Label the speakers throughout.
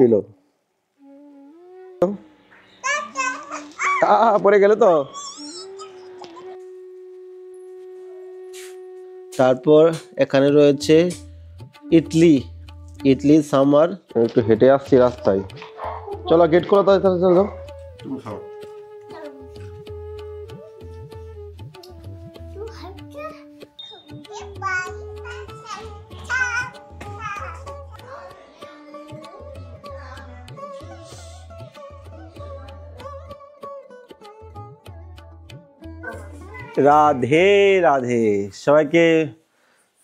Speaker 1: Kilo পড়ে গেল তো। তারপর এখানে রয়েছে ইডলি, ইডলি সামার। একটু হেঁটে আসছি রাস্তায়, চলো গেট খোলা তাহলে চলো। রাধে রাধে, সবাইকে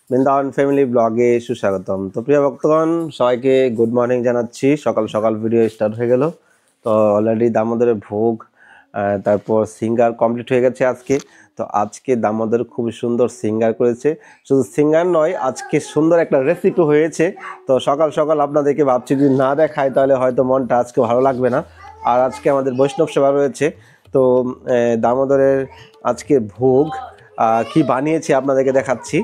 Speaker 1: বৃন্দাবন ফ্যামিলি ব্লগে সুস্বাগতম। তো প্রিয় ভক্তগণ, সবাইকে গুড মর্নিং জানাচ্ছি। সকাল সকাল ভিডিও স্টার্ট হয়ে গেল। তো অলরেডি দামোদরের ভোগ, তারপর সিঙ্গার কমপ্লিট হয়ে গেছে আজকে। তো আজকে দামোদর খুব সুন্দর সিঙ্গার করেছে, শুধু সিঙ্গার নয়, আজকে সুন্দর একটা রেসিপি হয়েছে। তো সকাল সকাল আপনাদেরকে ভাবছি যদি না দেখায় তাহলে হয়তো মনটা আজকে ভালো লাগবে না। আর আজকে আমাদের বৈষ্ণব সেবা রয়েছে। তো দামোদরের আজকে ভোগ কি বানিয়েছি আপনাদেরকে দেখাচ্ছি।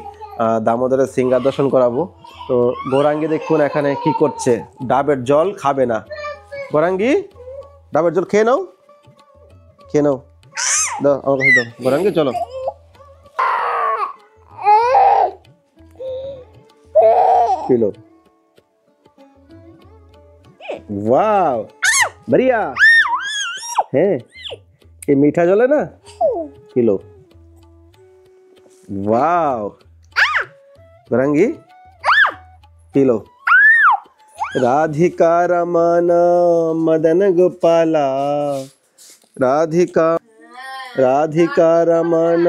Speaker 1: দামোদরের সিঙ্গার দর্শন করাবো। তো গৌরাঙ্গী দেখুন এখানে কি করছে, ডাবের জল খাবে না। গৌরাঙ্গী, ডাবের জল খেয়ে নাও, খেয়ে নাও, দাও আমার কাছে দাও। গৌরাঙ্গী চলো। কিলো वाव बढ़िया है ये मीठा जल है ना। किलो वाव गौरांगी किलो। राधिका रमन मदन गोपाला, राधिका राधिका रमन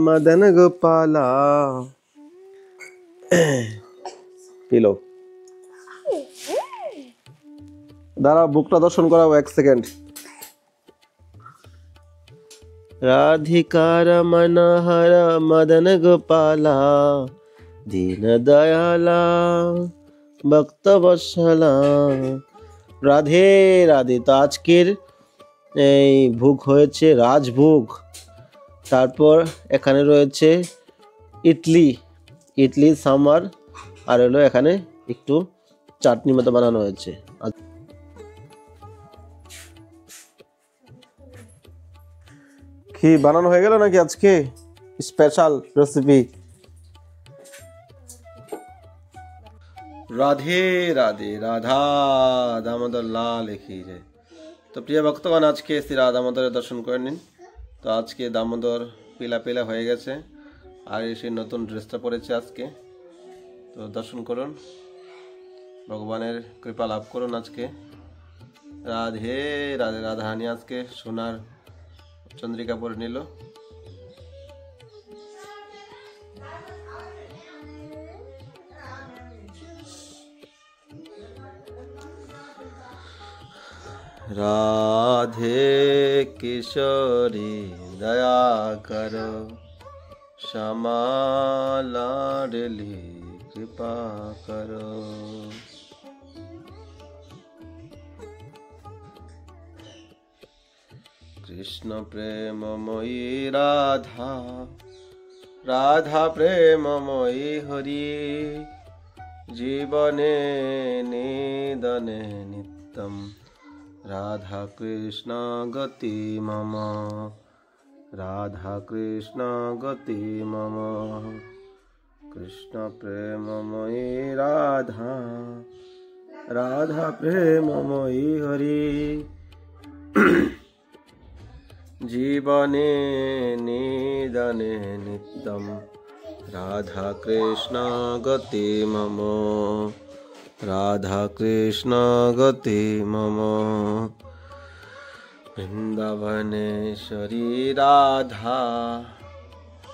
Speaker 1: मदन गोपाला। किलो दाঁড়াও, বুকটা দর্শন করাবো এক সেকেন্ড। রাধিকা রমন হর মদন গোপালা, দীন দয়ালা ভক্ত বৎসলা। রাধে রাধে। তো আজকের এই ভোগ হয়েছে রাজভোগ। তারপর এখানে রয়েছে ইডলি, ইডলি সামার, আর হলো এখানে একটু চাটনি মতো বানানো হয়েছে। কি বানানো হয়ে গেল নাকি আজকে স্পেশাল রেসিপি। রাধে রাধে, রাধা দামোদর লাল কি যায়। তো প্রিয় ভক্তগণ, আজকে শ্রী রাধা দামোদরের দর্শন করে নিন। তো আজকে দামোদর পিলা পিলা হয়ে গেছে, আর এসে নতুন ড্রেসটা পরেছে আজকে। তো দর্শন করুন, ভগবানের কৃপা লাভ করুন আজকে। রাধে রাধে। রাধারানী আজকে সোনার চন্দ্রিকা পরে নিল। রাধে কিশোরী দয়া কর, শ্যামা লাডলি কৃপা কর। কৃষ্ণ প্রেমময়ী রাধা, রাধা প্রেমময়ী হরি, জীবনে নিদনে নিত্যম, রাধা কৃষ্ণ গতি মম, রাধা কৃষ্ণ গতি মম। কৃষ্ণ প্রেমময়ী রাধা, রাধা প্রেমময়ী হরি, জীবনে নিদনে নিত্যম, রাধা কৃষ্ণ গতি মম, রাধা কৃষ্ণ গতি মম। বৃন্দাবনেশ্বরী রাধা,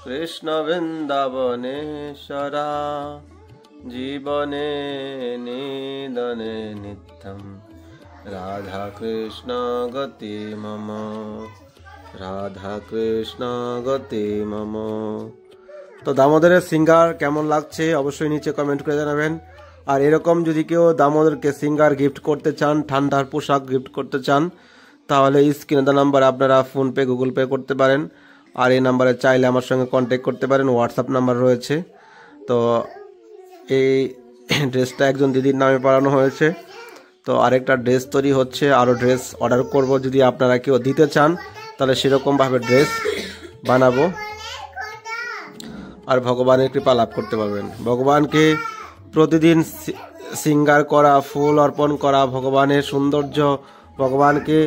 Speaker 1: কৃষ্ণ বৃন্দাবনেশ্বরা, জীবনে নিদনে নিত্যম, রাধা কৃষ্ণ গতি মম, রাধা কৃষ্ণ গতি মম। তো দামোদরের সিঙ্গার কেমন লাগছে অবশ্যই নিচে কমেন্ট করে জানাবেন। আর এরকম যদি কেউ দামোদরকে সিঙ্গার গিফট করতে চান, ঠান্ডার পোশাক গিফট করতে চান, তাহলে স্ক্রিনে দেওয়া নাম্বারে আপনারা ফোনপে গুগল পে করতে পারেন। আর এই নাম্বারে চাইলে আমার সঙ্গে কন্ট্যাক্ট করতে পারেন, হোয়াটসঅ্যাপ নাম্বার রয়েছে। তো এই ড্রেসটা একজন দিদির নামে পাঠানো হয়েছে। তো তো আরেকটা ড্রেস তৈরি হচ্ছে, আরও ড্রেস অর্ডার করব, যদি আপনারা কেউ দিতে চান তাহলে সেরকমভাবে ড্রেস বানাবো আর ভগবানের কৃপা লাভ করতে পারবেন। ভগবানকে প্রতিদিন সিঙ্গার করা, ফুল অর্পণ করা, ভগবানের সৌন্দর্য, ভগবানকে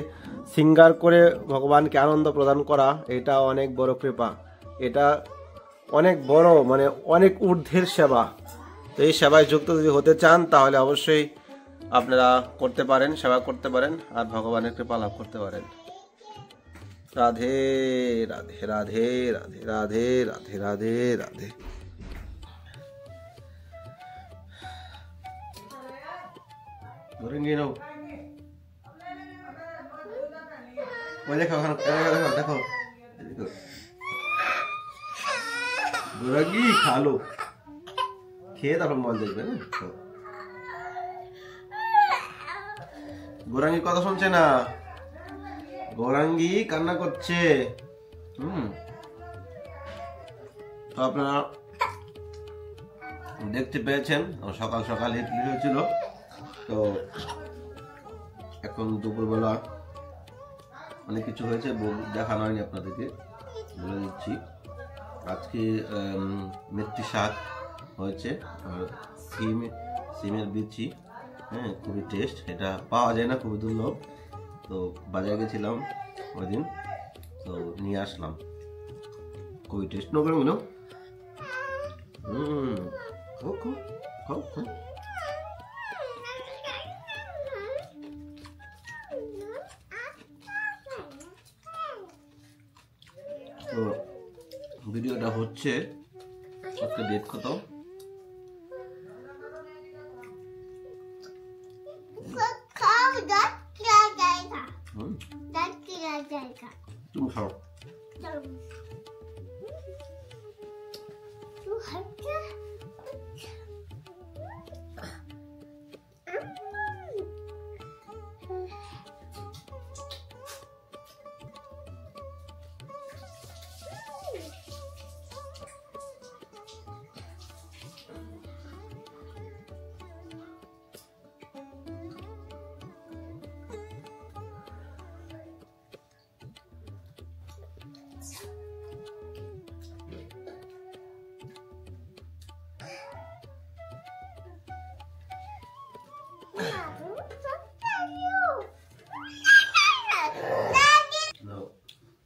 Speaker 1: সিঙ্গার করে ভগবানকে আনন্দ প্রদান করা, এটা অনেক বড় কৃপা, এটা অনেক বড় মানে অনেক ঊর্ধ্বের সেবা। তো এই সেবায় যুক্ত যদি হতে চান তাহলে অবশ্যই আপনারা করতে পারেন, সেবা করতে পারেন আর ভগবানের কৃপা লাভ করতে পারেন। রাধে রাধে রাধে রাধে রাধে রাধে রাধে রাধে। দেখো দেখো গোরাঙ্গি খালো, খেয়ে তারপর মল দেখবে। গোরাঙ্গি কথা শুনছে না, গোরাঙ্গি কান্না করছে। তো আপনারা দেখতে পেয়েছেন সকাল সকাল ইডলি হয়েছিল। তো এখন দুপুরবেলা অনেক কিছু হয়েছে, দেখানো হয়নি আপনাদেরকে, বলে দিচ্ছি। আজকে মেথি শাক হয়েছে আর সিমের বিচি, হ্যাঁ খুবই টেস্ট, এটা পাওয়া যায় না, খুবই দুর্লভ। তো বাজারে গেছিলাম ওই দিন, তো নিয়ে আসলাম, খুবই টেস্ট। নো করে মিলো খাও খাও। তো ভিডিওটা হচ্ছে আজকে ডেট কত, তুমি খাও।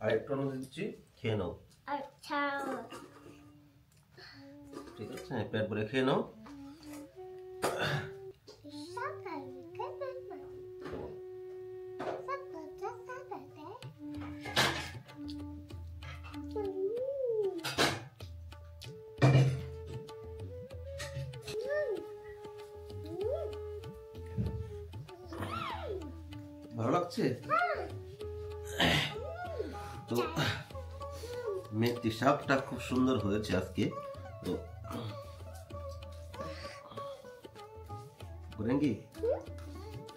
Speaker 1: আরেকটু দিচ্ছি, খেয়ে নাও। আচ্ছা ঠিক আছে, পেট ভরে খেয়ে নাও। ভালো লাগছে তো। মেথি শাকটা খুব সুন্দর হয়েছে আজকে। তো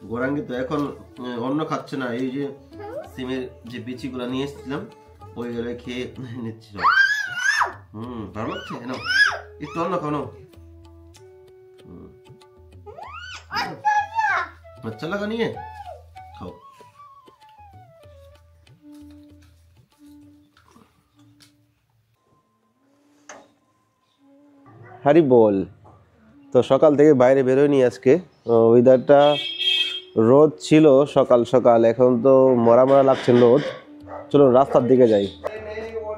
Speaker 1: গোরাঙ্গি তো এখন অন্য খাচ্ছে না, এই যে সিমের যে বিচিগুলো নিয়ে এসেছিলাম ওইগুলো খেয়ে নিচ্ছিল। ভালো লাগছে, নাও একটু অন্য খাও, নাও। আচ্ছা লাগা নিয়ে খাও। হারি বল। তো সকাল থেকে বাইরে বেরোয়নি আজকে, ওয়েদারটা রোদ ছিল সকাল সকাল, এখন তো মরা মরা লাগছে রোদ। চলো রাস্তার দিকে যাই।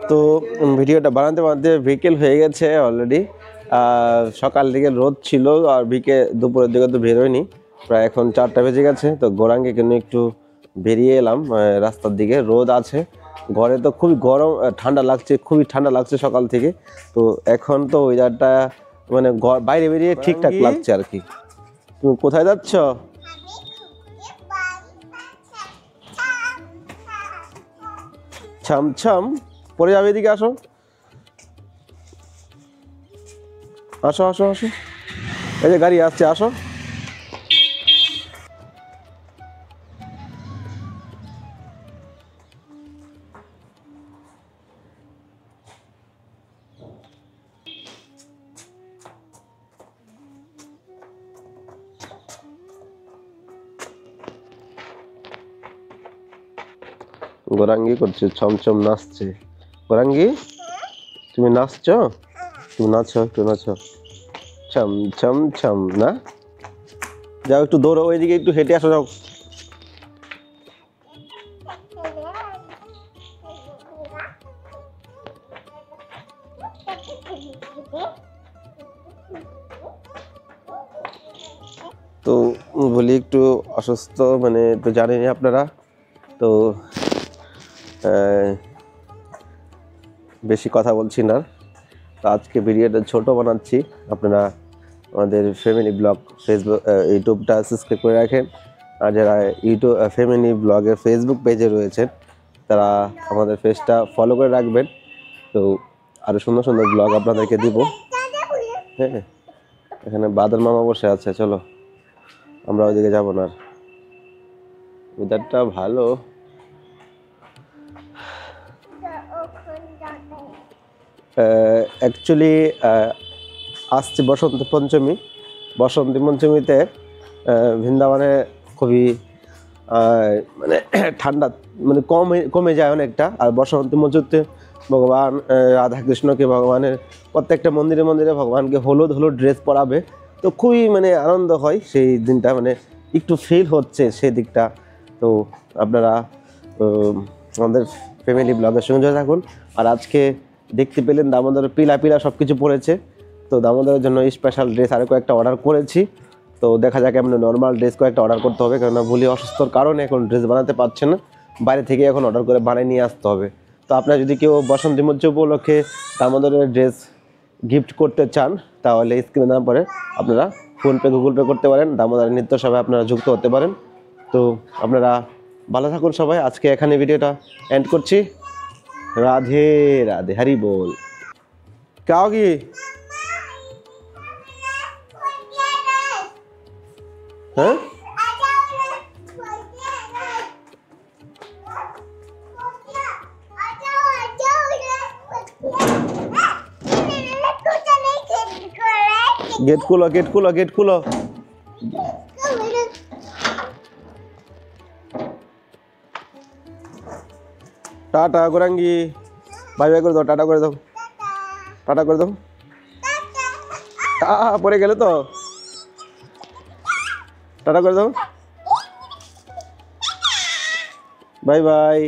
Speaker 1: তো ভিডিওটা বানাতে বানাতে বিকেল হয়ে গেছে অলরেডি। সকাল দিকে রোদ ছিল আর দুপুরের দিকে তো বেরোয়নি, প্রায় এখন 4টা বেজে গেছে। তো গোরাঙ্গে কিন্তু একটু বেরিয়ে এলাম রাস্তার দিকে, রোদ আছে, ঘরে তো খুবই গরম, ঠান্ডা লাগছে, খুবই ঠান্ডা লাগছে সকাল থেকে। তো এখন তো ওয়েদারটা মানে বাইরে বেরিয়ে ঠিকঠাক লাগছে আর কি। তুমি কোথায় যাচ্ছ? ছামছাম পরে যাবে, এদিকে আসো আসো আসো আসো, এই যে গাড়ি আসছে, আসো। গোরাঙ্গি করছে, ছমছম নাচছে। গোরাঙ্গি তুমি নাচছো? তুমি নাচো, একটু নাচো। ছম ছম ছম না, যাও একটু দৌড়ো, ওইদিকে একটু হেঁটে আসো, যাও। তো বলি একটু অসুস্থ, মানে তো জানেনই আপনারা, তো বেশি কথা বলছি না। তো আজকে ভিডিওটা ছোট বানাচ্ছি, আপনারা আমাদের ফ্যামিলি ব্লগ ফেসবুক ইউটিউবটা সাবস্ক্রাইব করে রাখেন। আর যারা ইউটিউব ফ্যামিলি ব্লগের ফেসবুক পেজে রয়েছেন তারা আমাদের পেজটা ফলো করে রাখবেন। তো আরও সুন্দর সুন্দর ব্লগ আপনাদেরকে দিব। হ্যাঁ, এখানে বাদল মামা বসে আছে, চলো আমরা ওইদিকে যাবো না। ওয়েদারটা ভালো। অ্যাকচুয়ালি আসছে বসন্ত পঞ্চমী। বসন্ত পঞ্চমীতে বৃন্দাবনে খুবই মানে ঠান্ডা, মানে কমে যায় অনেকটা। আর বসন্ত পঞ্চমীতে ভগবান রাধাকৃষ্ণকে ভগবানের প্রত্যেকটা মন্দিরে মন্দিরে ভগবানকে হলুদ হলুদ ড্রেস পরাবে। তো খুবই মানে আনন্দ হয় সেই দিনটা, মানে একটু ফিল হচ্ছে সেই দিকটা। তো আপনারা আমাদের ফ্যামিলি ব্লগের সঙ্গে জড়িত থাকুন। আর আজকে দেখতে পেলেন দামোদর পিলা পিলা সব কিছু পরেছে। তো দামোদরের জন্য স্পেশাল ড্রেস আরও কয়েকটা অর্ডার করেছি। তো দেখা যাক, এমন নর্মাল ড্রেস কয়েকটা অর্ডার করতে হবে, কেননা ভুলি অসুস্থর কারণে এখন ড্রেস বানাতে পারছে না, বাইরে থেকে এখন অর্ডার করে বানিয়ে নিয়ে আসতে হবে। তো আপনারা যদি কেউ বসন্তী মঞ্চ উপলক্ষে দামোদরের ড্রেস গিফট করতে চান তাহলে স্ক্রিনে দেওয়ার পরে আপনারা ফোনপে গুগল পে করতে পারেন, দামোদরের নৃত্য সভায় আপনারা যুক্ত হতে পারেন। তো আপনারা ভালো থাকুন সবাই। আজকে এখানে ভিডিওটা এন্ড করছি। রাধে রাধে, হরি বল। क्या होगी? हाँ? गेट खोलो, गेट खोलो, गेट खोलो। टाटा गोरंगी, बाय बाय कर दो, टाटा कर दो, टाटा कर दो। পরে গেলে তো টাটা করে দাও, বাই বাই।